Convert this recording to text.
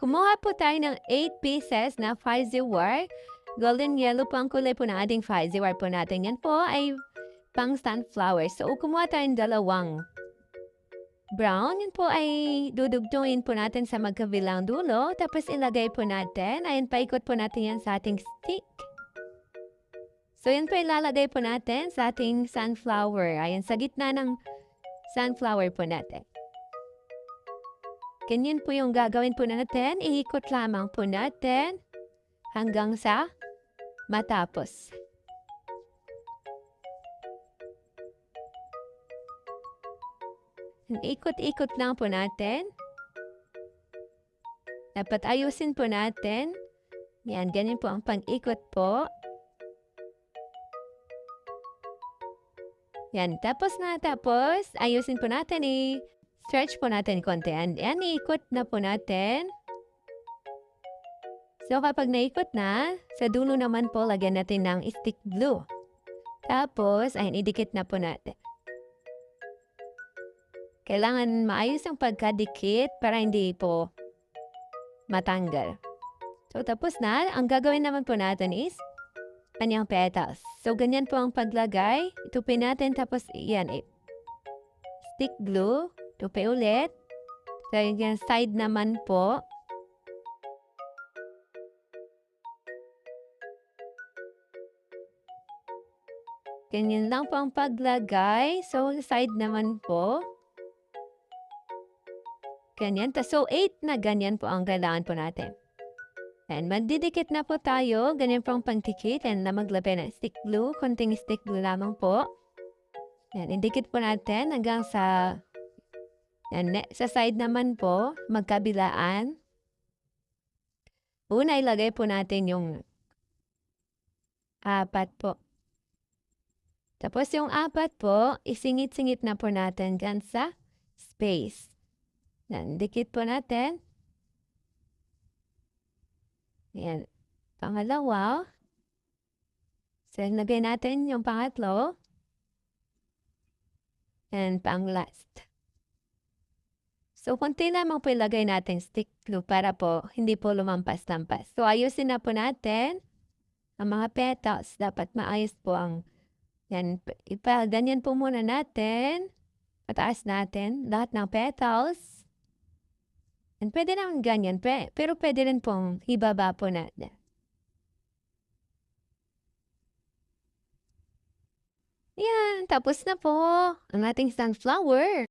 Kumuha po tayo ng 8 pieces na fuzzy wire. Golden yellow po ang kulay po ng ating fuzzy wire po natin. Yan po ay pang sunflower. So, kumuha tayo ng dalawang brown. Yan po ay dudugtungin po natin sa magkabilang dulo. Tapos ilagay po natin. Ayan, paikot po natin yan sa ating stick. So, yan po ilalagay po natin sa ating sunflower. Ayan, sa gitna ng sunflower po natin. Ganyan po yung gagawin po natin. Ihikot lamang po natin hanggang sa matapos. Ikot-ikot lang po natin. Dapat ayusin po natin. Yan, ganyan po ang pag-ikot po. Yan, tapos ayusin po natin stretch po natin konti. And yan, iikot na po natin. So, kapag naikot na, sa dulo naman po, lagyan natin ng stick glue. Tapos, ayan, idikit na po natin. Kailangan maayos ang pagkadikit para hindi po matanggal. So, tapos na. Ang gagawin naman po natin is kanyang petals. So, ganyan po ang paglagay. Itupin natin, tapos, yan, stick glue. Tupi ulit. So, yung side naman po. Ganyan lang po ang paglagay. So, side naman po. Ganyan. So, 8 na ganyan po ang kailangan po natin. And magdidikit na po tayo. Ganyan po ang pangtikit. And na maglagay ng stick glue. Konting stick glue lamang po. Yan. Indikit po natin hanggang sa sa side naman po, magkabilaan. Una, ilagay po natin yung 4 po. Tapos yung 4 po, isingit-singit na po natin dyan sa space. Yan, dikit po natin. Yan. Pangalawa. So, lagay natin yung pangatlo. And pang last. So, konti lamang po ilagay natin stick glue para po hindi po lumampas-lampas. So, ayusin na po natin ang mga petals. Dapat maayos po ang yan. Ganyan po muna natin. Pataas natin lahat ng petals. And pwede naman ganyan. Pero pwede rin pong ibaba po natin. Yan. Tapos na po ang ating sunflower.